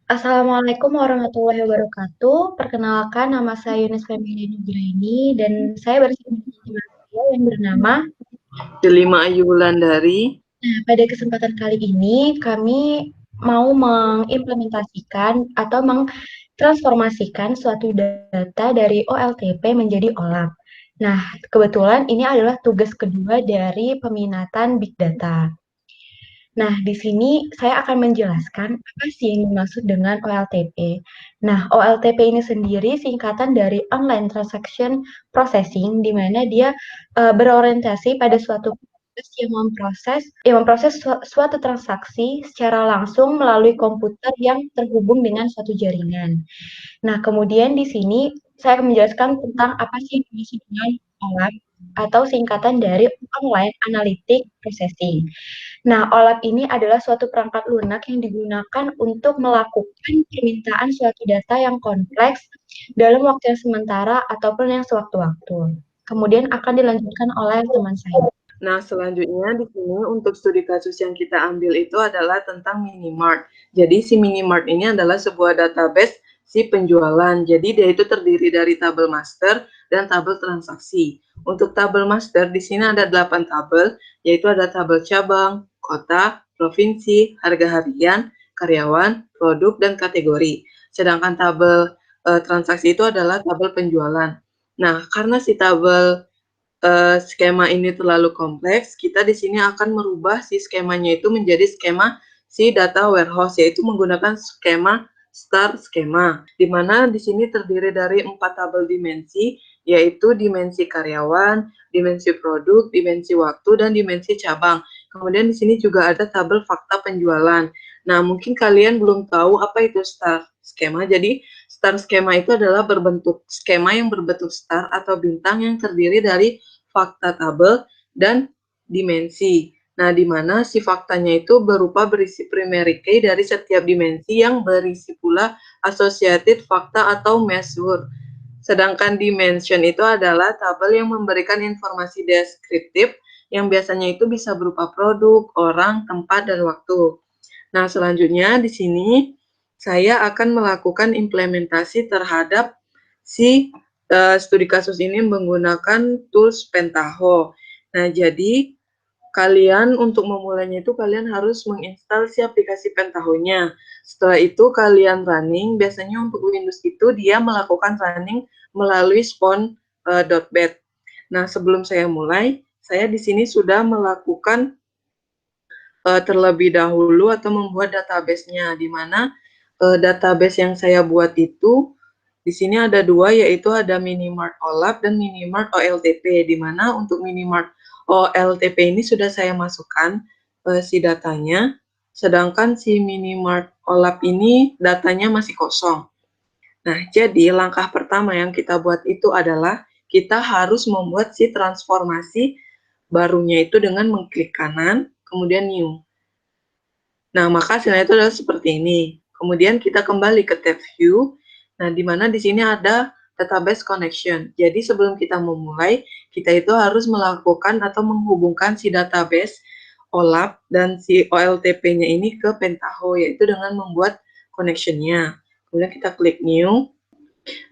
Assalamualaikum warahmatullahi wabarakatuh. Perkenalkan, nama saya Yunus Femilia Nugraini dan saya bersama teman saya yang bernama. Delima Ayu Wulandari. Nah, pada kesempatan kali ini kami mau mengimplementasikan atau mengtransformasikan suatu data dari OLTP menjadi OLAP. Nah, kebetulan ini adalah tugas kedua dari peminatan Big Data. Nah, di sini saya akan menjelaskan apa sih yang dimaksud dengan OLTP. Nah, OLTP ini sendiri singkatan dari Online Transaction Processing, di mana dia berorientasi pada suatu proses yang memproses suatu transaksi secara langsung melalui komputer yang terhubung dengan suatu jaringan. Nah, kemudian di sini saya akan menjelaskan tentang apa sih yang dimaksud dengan OLAP atau singkatan dari Online Analytic Processing. Nah, OLAP ini adalah suatu perangkat lunak yang digunakan untuk melakukan permintaan suatu data yang kompleks dalam waktu yang sementara ataupun yang sewaktu-waktu. Kemudian akan dilanjutkan oleh teman saya. Nah, selanjutnya di sini untuk studi kasus yang kita ambil itu adalah tentang Minimart. Jadi si Minimart ini adalah sebuah database si penjualan. Jadi dia itu terdiri dari tabel master dan tabel transaksi. Untuk tabel master di sini ada 8 tabel, yaitu ada tabel cabang, kota, provinsi, harga harian, karyawan, produk, dan kategori. Sedangkan tabel transaksi itu adalah tabel penjualan. Nah, karena si tabel skema ini terlalu kompleks, kita di sini akan merubah si skemanya itu menjadi skema si data warehouse, yaitu menggunakan skema star skema, di mana di sini terdiri dari 4 tabel dimensi, yaitu dimensi karyawan, dimensi produk, dimensi waktu, dan dimensi cabang. Kemudian di sini juga ada tabel fakta penjualan. Nah, mungkin kalian belum tahu apa itu star skema. Jadi, star skema itu adalah berbentuk skema yang berbentuk star atau bintang yang terdiri dari fakta tabel dan dimensi. Nah, di mana si faktanya itu berupa berisi primary key dari setiap dimensi yang berisi pula associated fakta atau measure. Sedangkan dimension itu adalah tabel yang memberikan informasi deskriptif yang biasanya itu bisa berupa produk, orang, tempat, dan waktu. Nah, selanjutnya di sini saya akan melakukan implementasi terhadap si studi kasus ini menggunakan tools Pentaho. Nah, jadi kalian untuk memulainya itu kalian harus menginstal si aplikasi Pentaho-nya. Setelah itu kalian running, biasanya untuk Windows itu dia melakukan running melalui spawn.bat. Nah, sebelum saya mulai, saya di sini sudah melakukan terlebih dahulu atau membuat database-nya, di mana database yang saya buat itu di sini ada dua, yaitu ada Minimart OLAP dan Minimart OLTP, di mana untuk Minimart OLTP ini sudah saya masukkan si datanya, sedangkan si Minimart OLAP ini datanya masih kosong. Nah, jadi langkah pertama yang kita buat itu adalah kita harus membuat si transformasi barunya itu dengan mengklik kanan, kemudian new. Nah, maka hasilnya itu adalah seperti ini. Kemudian kita kembali ke tab view. Nah, di mana di sini ada database connection. Jadi sebelum kita memulai, kita itu harus melakukan atau menghubungkan si database OLAP dan si OLTP-nya ini ke Pentaho, yaitu dengan membuat connection-nya. Kemudian kita klik new.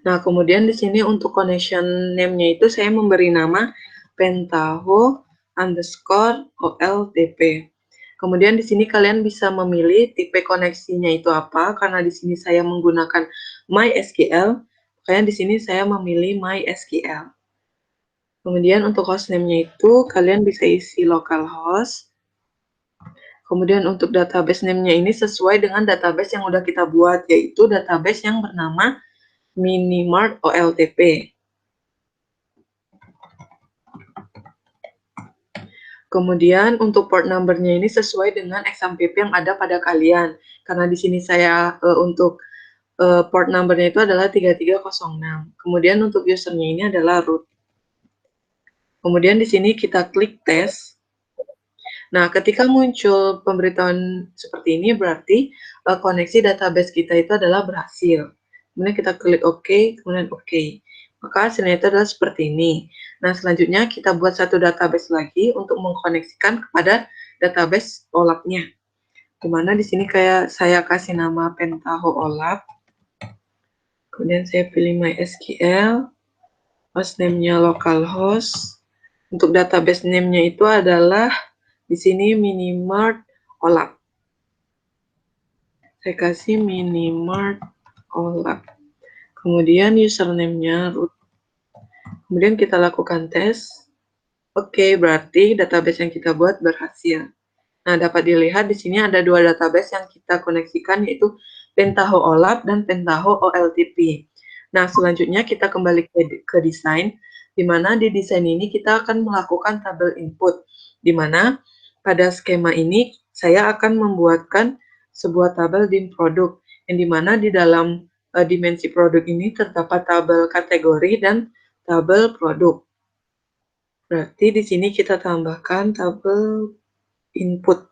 Nah, kemudian di sini untuk connection name-nya itu saya memberi nama Pentaho underscore OLTP. Kemudian di sini kalian bisa memilih tipe koneksinya itu apa, karena di sini saya menggunakan MySQL, makanya di sini saya memilih MySQL. Kemudian untuk hostname-nya itu kalian bisa isi localhost. Kemudian untuk database name-nya ini sesuai dengan database yang udah kita buat, yaitu database yang bernama Minimart OLTP. Kemudian untuk port number-nya ini sesuai dengan XAMPP yang ada pada kalian. Karena di sini saya untuk port number-nya itu adalah 3306. Kemudian untuk user-nya ini adalah root. Kemudian di sini kita klik tes. Nah, ketika muncul pemberitahuan seperti ini berarti koneksi database kita itu adalah berhasil. Kemudian kita klik OK, kemudian OK. Maka hasilnya itu adalah seperti ini. Nah, selanjutnya kita buat satu database lagi untuk mengkoneksikan kepada database OLAP-nya. Dimana di sini kayak saya kasih nama Pentaho OLAP. Kemudian saya pilih MySQL. Host name-nya localhost. Untuk database name-nya itu adalah di sini Minimart OLAP. Saya kasih Minimart OLAP. Kemudian username-nya root. Kemudian kita lakukan tes. Oke, berarti database yang kita buat berhasil. Nah, dapat dilihat di sini ada dua database yang kita koneksikan, yaitu Pentaho OLAP dan Pentaho OLTP. Nah, selanjutnya kita kembali ke desain, di mana di desain ini kita akan melakukan tabel input, di mana pada skema ini saya akan membuatkan sebuah tabel dim produk, yang di mana di dalam dimensi produk ini terdapat tabel kategori dan tabel produk. Berarti di sini kita tambahkan tabel input.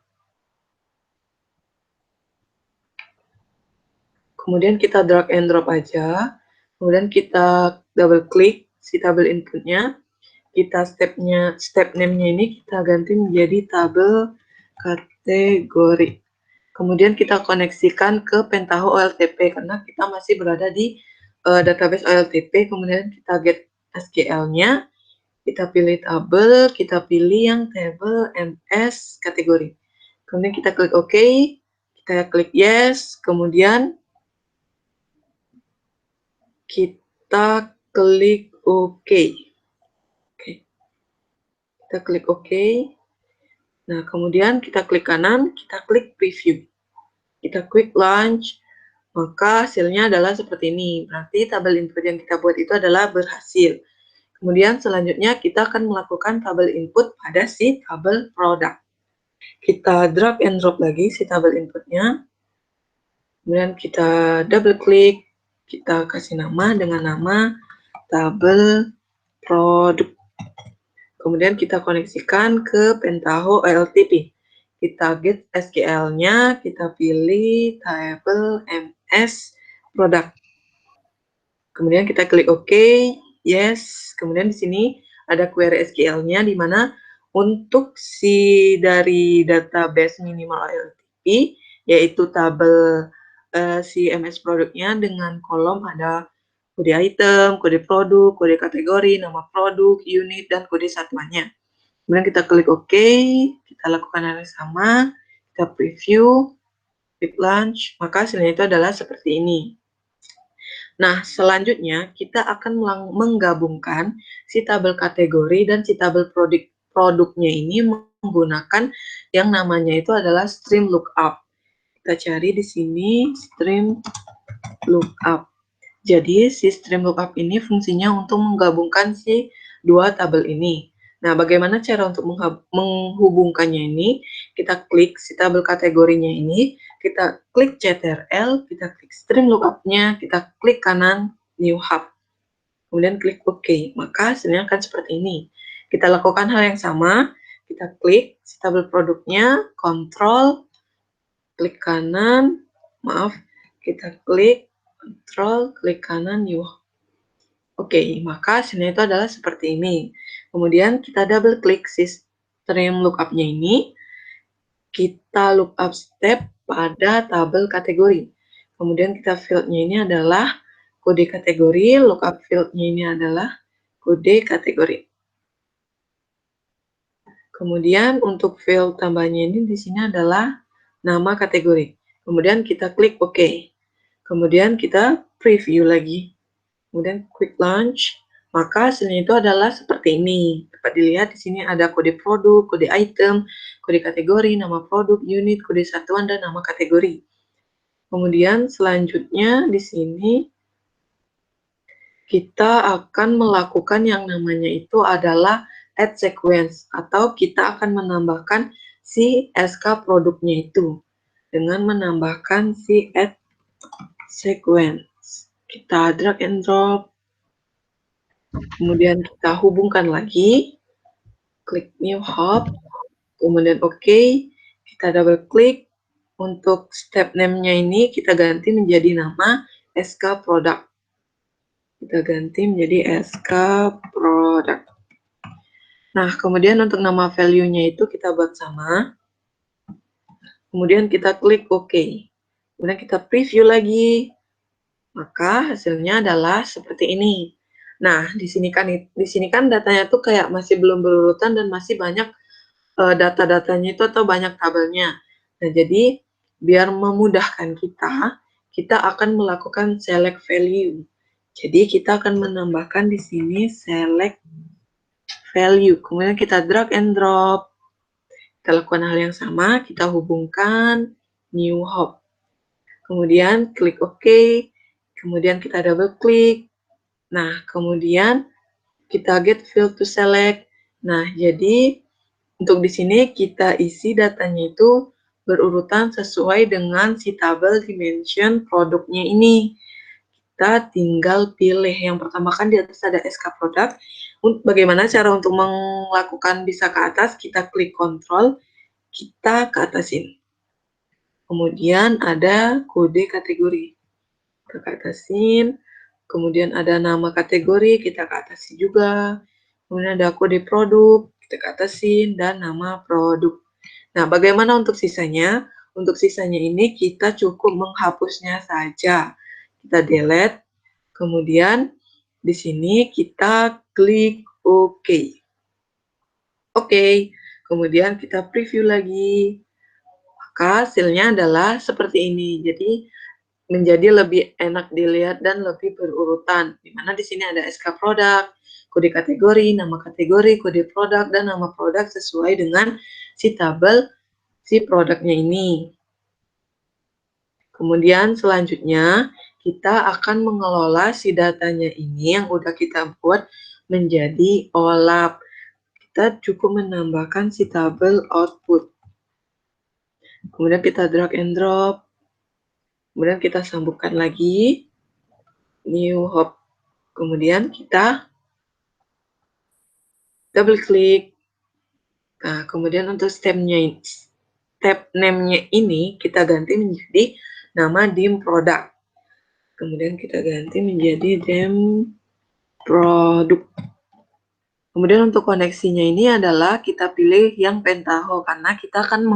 Kemudian kita drag and drop aja. Kemudian kita double klik si tabel inputnya. Kita step name-nya ini kita ganti menjadi tabel kategori. Kemudian kita koneksikan ke Pentaho OLTP karena kita masih berada di database OLTP. Kemudian kita get SQL-nya. Kita pilih tabel, kita pilih yang table MS kategori. Kemudian kita klik OK, kita klik yes, kemudian kita klik OK. Oke. Kita klik OK. Nah, kemudian kita klik kanan, kita klik preview. Kita klik launch, maka hasilnya adalah seperti ini. Berarti tabel input yang kita buat itu adalah berhasil. Kemudian selanjutnya kita akan melakukan tabel input pada si tabel produk. Kita drag and drop lagi si tabel inputnya. Kemudian kita double klik, kita kasih nama dengan nama tabel produk. Kemudian kita koneksikan ke Pentaho OLTP. Kita get SQL-nya, kita pilih table MS product. Kemudian kita klik OK, yes. Kemudian di sini ada query SQL-nya, di mana untuk si dari database minimal OLTP, yaitu tabel si MS produknya dengan kolom ada kode item, kode produk, kode kategori, nama produk, unit, dan kode satuannya. Kemudian kita klik OK, kita lakukan hal yang sama, kita preview, klik launch, maka hasilnya itu adalah seperti ini. Nah, selanjutnya kita akan menggabungkan si tabel kategori dan si tabel produknya ini menggunakan yang namanya itu adalah stream lookup. Kita cari di sini stream lookup. Jadi, si stream lookup ini fungsinya untuk menggabungkan si dua tabel ini. Nah, bagaimana cara untuk menghubungkannya ini? Kita klik si tabel kategorinya ini, kita klik CTRL, kita klik stream lookup-nya, kita klik kanan New Hub. Kemudian klik OK. Maka hasilnya akan seperti ini. Kita lakukan hal yang sama, kita klik si tabel produknya, Ctrl, klik kanan, kita klik Ctrl, klik kanan, New. Oke, maka hasilnya itu adalah seperti ini. Kemudian kita double klik si stream lookup-nya ini, kita lookup step pada tabel kategori. Kemudian kita field-nya ini adalah kode kategori, lookup field-nya ini adalah kode kategori. Kemudian untuk field tambahnya ini di sini adalah nama kategori. Kemudian kita klik OK. Kemudian kita preview lagi. Kemudian quick launch, maka hasilnya itu adalah seperti ini. Dapat dilihat di sini ada kode produk, kode item, kode kategori, nama produk, unit, kode satuan, dan nama kategori. Kemudian selanjutnya di sini kita akan melakukan yang namanya itu adalah add sequence, atau kita akan menambahkan si SK produknya itu dengan menambahkan si add sequence. Kita drag and drop, kemudian kita hubungkan lagi, klik New Hub, kemudian OK, kita double klik. Untuk step name-nya ini kita ganti menjadi nama SK Product. Kita ganti menjadi SK Product. Nah, kemudian untuk nama value-nya itu kita buat sama. Kemudian kita klik OK. Kemudian kita preview lagi. Maka hasilnya adalah seperti ini. Nah, di sini kan datanya tuh kayak masih belum berurutan dan masih banyak data-datanya itu atau banyak tabelnya. Nah, jadi biar memudahkan kita akan melakukan select value. Jadi kita akan menambahkan di sini select value. Kemudian kita drag and drop. Kita lakukan hal yang sama, kita hubungkan new hop. Kemudian klik OK. Kemudian kita double klik. Nah, kemudian kita get field to select. Nah, jadi untuk di sini kita isi datanya itu berurutan sesuai dengan si tabel dimension produknya ini. Kita tinggal pilih. Yang pertama kan di atas ada SK produk. Bagaimana cara untuk melakukan bisa ke atas? Kita klik Ctrl, kita ke atasin. Kemudian ada kode kategori. Kita ke atasin. Kemudian ada nama kategori, kita ke atasin juga. Kemudian ada kode produk, kita ke atasin, dan nama produk. Nah, bagaimana untuk sisanya? Untuk sisanya ini kita cukup menghapusnya saja. Kita delete, kemudian di sini kita klik OK. Oke, kemudian kita preview lagi. Maka hasilnya adalah seperti ini. Jadi menjadi lebih enak dilihat dan lebih berurutan. Di mana di sini ada SK produk, kode kategori, nama kategori, kode produk, dan nama produk sesuai dengan si tabel si produknya ini. Kemudian selanjutnya kita akan mengelola si datanya ini yang udah kita buat menjadi OLAP. Kita cukup menambahkan si tabel output. Kemudian kita drag and drop. Kemudian kita sambungkan lagi new hop. Kemudian kita double klik. Nah, kemudian untuk step name-nya ini kita ganti menjadi nama dim product. Kemudian kita ganti menjadi dim produk. Kemudian untuk koneksinya ini adalah kita pilih yang Pentaho karena kita akan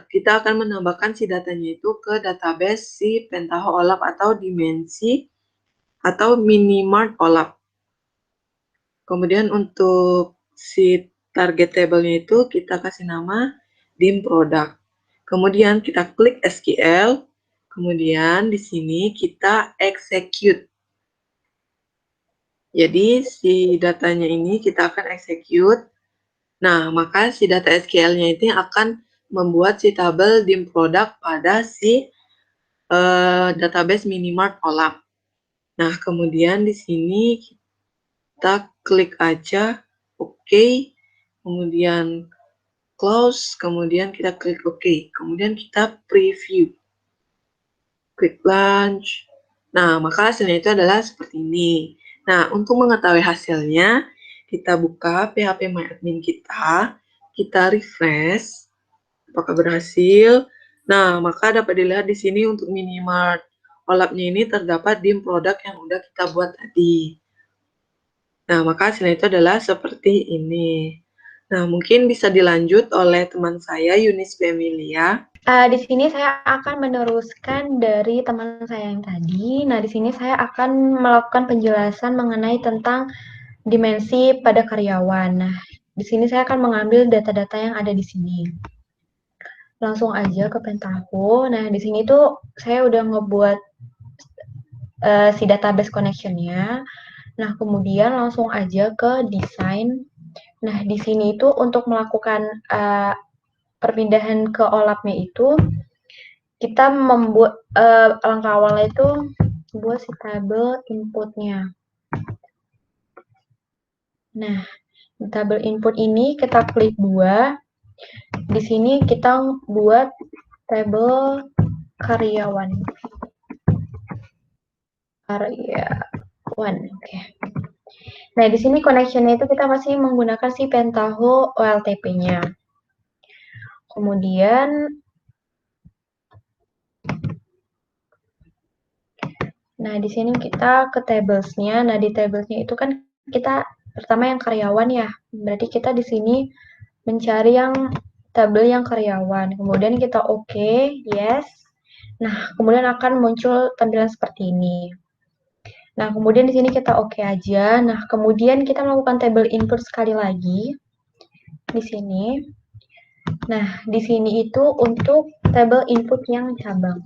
kita akan menambahkan si datanya itu ke database si Pentaho OLAP atau dimensi atau minimart OLAP. Kemudian untuk si target table-nya itu kita kasih nama dim product. Kemudian kita klik SQL. Kemudian di sini kita execute. Jadi si datanya ini kita akan execute. Nah, maka si data SQL-nya itu akan membuat si tabel dim product pada si database minimart OLAP. Nah, kemudian di sini kita klik aja OK, kemudian close, kemudian kita klik OK, kemudian kita preview, klik launch. Nah, maka hasilnya itu adalah seperti ini. Nah, untuk mengetahui hasilnya, kita buka phpMyAdmin kita refresh, apakah berhasil. Nah, maka dapat dilihat di sini untuk minimart OLAP-nya ini terdapat dim produk yang udah kita buat tadi. Nah, maka hasilnya itu adalah seperti ini. Nah, mungkin bisa dilanjut oleh teman saya, Yunis Emilia. Di sini saya akan meneruskan dari teman saya yang tadi. Nah, di sini saya akan melakukan penjelasan mengenai tentang dimensi pada karyawan. Nah, di sini saya akan mengambil data-data yang ada di sini. Langsung aja ke Pentaho. Nah, di sini tuh saya udah ngebuat si database connection-nya. Nah, kemudian langsung aja ke desain. Nah, di sini itu untuk melakukan perpindahan ke OLAP-nya itu kita membuat langkah awalnya itu buat si tabel inputnya. Nah, di tabel input ini kita klik 2. Di sini kita buat tabel karyawan. Oke. Nah, di sini connection-nya itu kita masih menggunakan si Pentaho OLTP-nya. Kemudian nah, di sini kita ke tables-nya. Nah, di tables-nya itu kan kita pertama yang karyawan ya. Berarti kita di sini mencari yang tabel yang karyawan. Kemudian kita oke, yes. Nah, kemudian akan muncul tampilan seperti ini. Nah, kemudian di sini kita oke aja. Nah, kemudian kita melakukan tabel input sekali lagi di sini. Nah, di sini itu untuk tabel input yang cabang.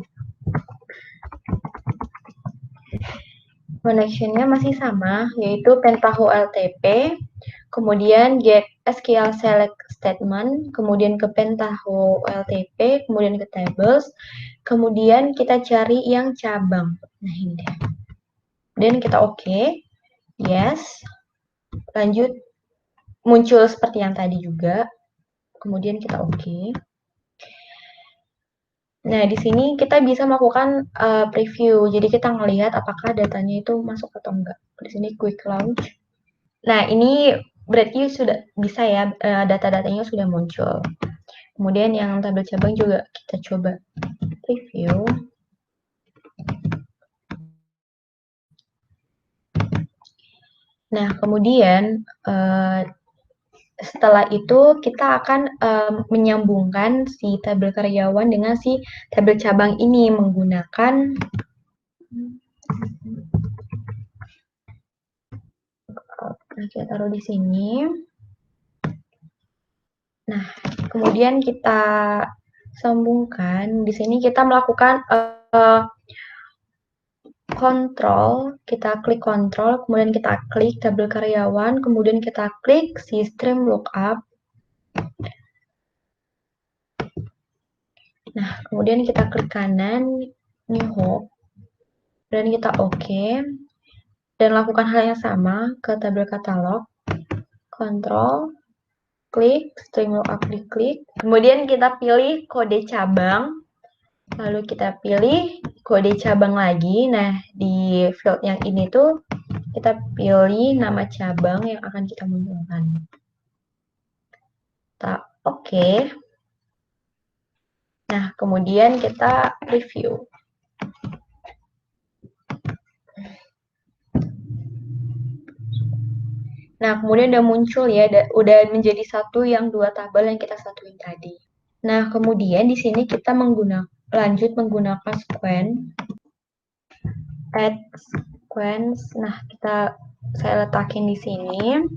Connection-nya masih sama, yaitu Pentaho LTP, kemudian get SQL select statement, kemudian ke Pentaho LTP, kemudian ke tables, kemudian kita cari yang cabang. Nah, ini deh. Dan kita oke, yes, lanjut, muncul seperti yang tadi juga, kemudian kita oke. Nah, di sini kita bisa melakukan preview, jadi kita ngelihat apakah datanya itu masuk atau enggak. Di sini quick launch. Nah, ini berarti sudah bisa ya, data-datanya sudah muncul. Kemudian yang tabel cabang juga kita coba preview. Nah, kemudian setelah itu kita akan menyambungkan si tabel karyawan dengan si tabel cabang ini menggunakan kita taruh di sini. Nah, kemudian kita sambungkan. Di sini kita melakukan kontrol, kita klik kontrol, kemudian kita klik tabel karyawan, kemudian kita klik sistem lookup. Nah, kemudian kita klik kanan, new hop, dan kita oke. Dan lakukan hal yang sama ke tabel katalog, kontrol, klik, string lookup diklik, kemudian kita pilih kode cabang, lalu kita pilih kode cabang lagi. Nah, di field yang ini tuh kita pilih nama cabang yang akan kita munculkan. Kita oke. Nah, kemudian kita review. Nah, kemudian udah muncul ya, udah menjadi satu yang dua tabel yang kita satuin tadi. Nah, kemudian di sini kita lanjut menggunakan sequence, add sequence. Nah, saya letakin di sini.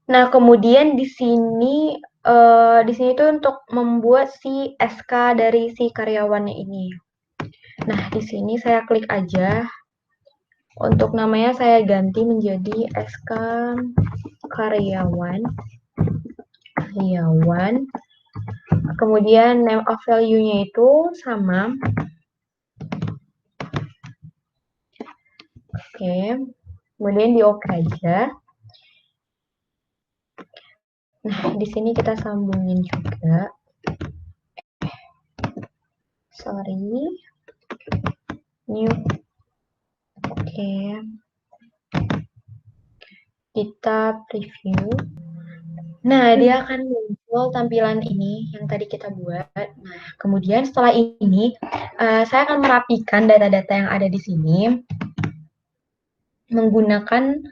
Nah, kemudian di sini itu untuk membuat si SK dari si karyawannya ini. Nah, di sini saya klik aja. Untuk namanya saya ganti menjadi SK karyawan. Kemudian name of value-nya itu sama. Oke. Kemudian di oke aja. Nah, di sini kita sambungin juga. Sorry. New. Oke. Kita preview. Nah, dia akan muncul tampilan ini yang tadi kita buat. Nah, kemudian setelah ini, saya akan merapikan data-data yang ada di sini menggunakan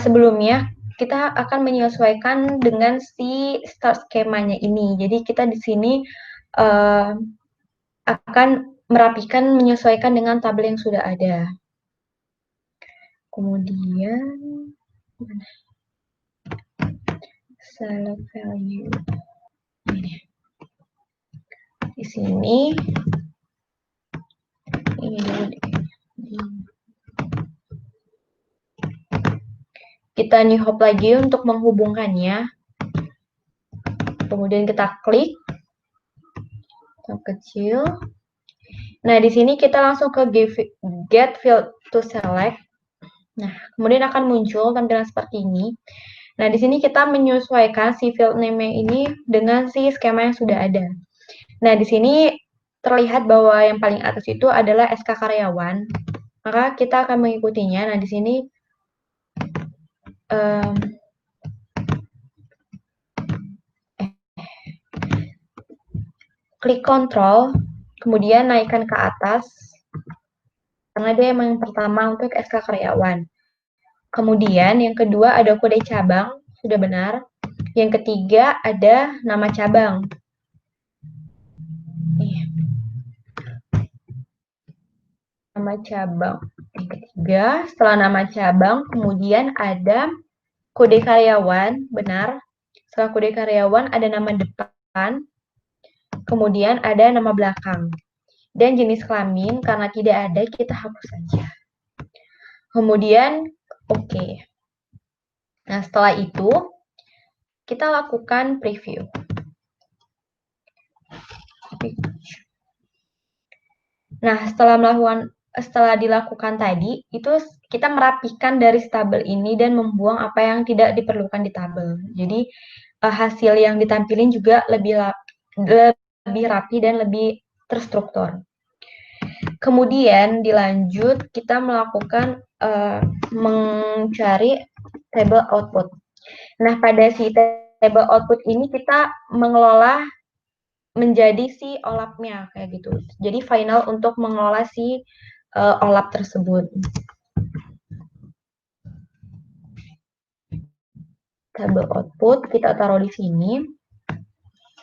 sebelumnya kita akan menyesuaikan dengan si start skemanya ini. Jadi kita di sini akan merapikan menyesuaikan dengan tabel yang sudah ada. Kemudian select value. Ini. Di sini ini dulu kita new hop lagi untuk menghubungkannya. Kemudian kita klik tab kecil. Nah, di sini kita langsung ke get field to select. Nah, kemudian akan muncul tampilan seperti ini. Nah, di sini kita menyesuaikan si field name-nya ini dengan si skema yang sudah ada. Nah, di sini terlihat bahwa yang paling atas itu adalah SK karyawan. Maka kita akan mengikutinya. Nah, di sini klik kontrol, kemudian naikkan ke atas. Karena dia yang pertama untuk SK karyawan. Kemudian yang kedua ada kode cabang, sudah benar. Yang ketiga ada nama cabang. Nama cabang. Yang ketiga, setelah nama cabang, kemudian ada kode karyawan, benar. Setelah kode karyawan ada nama depan, kemudian ada nama belakang. Dan jenis kelamin, karena tidak ada, kita hapus saja. Kemudian, oke. Nah, setelah itu, kita lakukan preview. Nah, setelah dilakukan tadi, itu kita merapikan dari tabel ini dan membuang apa yang tidak diperlukan di tabel. Jadi, hasil yang ditampilin juga lebih rapi dan lebih terstruktur. Kemudian dilanjut kita melakukan mencari table output. Nah, pada si table output ini kita mengelola menjadi si OLAP-nya kayak gitu. Jadi final untuk mengelola si OLAP tersebut. Table output kita taruh di sini.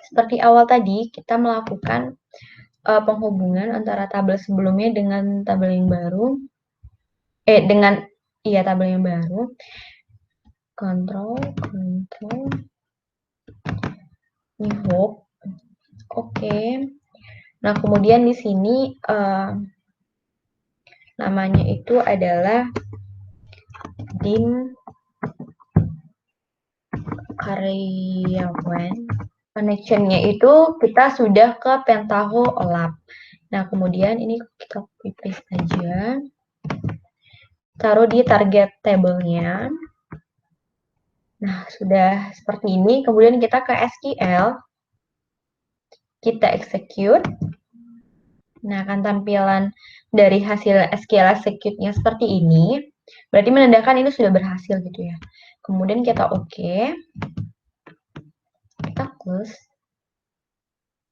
Seperti awal tadi, kita melakukan penghubungan antara tabel sebelumnya dengan tabel yang baru. Tabel yang baru. Control, new hook. Oke. Nah, kemudian di sini namanya itu adalah dim karyawan. Connection-nya itu kita sudah ke Pentaho OLAP. Nah, kemudian ini kita copy paste aja. Taruh di target table-nya. Nah, sudah seperti ini. Kemudian kita ke SQL. Kita execute. Nah, akan tampilan dari hasil SQL execute-nya seperti ini. Berarti menandakan ini sudah berhasil gitu ya. Kemudian kita oke. Kita close.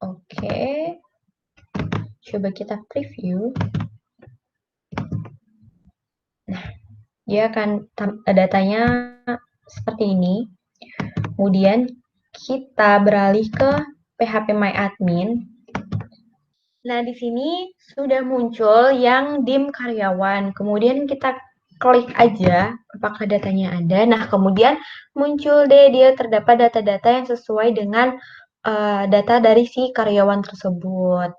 Oke. Coba kita preview. Nah, dia akan datanya seperti ini. Kemudian kita beralih ke phpMyAdmin. Nah, di sini sudah muncul yang dim karyawan. Kemudian kita klik aja apakah datanya ada. Nah, kemudian muncul deh dia terdapat data-data yang sesuai dengan data dari si karyawan tersebut.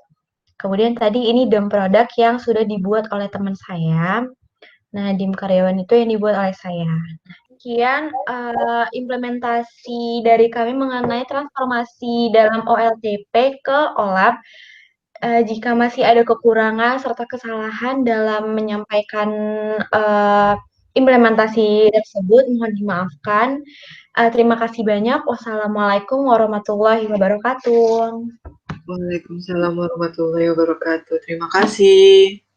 Kemudian tadi ini dim produk yang sudah dibuat oleh teman saya. Nah, dim karyawan itu yang dibuat oleh saya. Sekian implementasi dari kami mengenai transformasi dalam OLTP ke OLAP. Jika masih ada kekurangan serta kesalahan dalam menyampaikan implementasi tersebut, mohon dimaafkan. Terima kasih banyak. Wassalamualaikum warahmatullahi wabarakatuh. Waalaikumsalam warahmatullahi wabarakatuh. Terima kasih.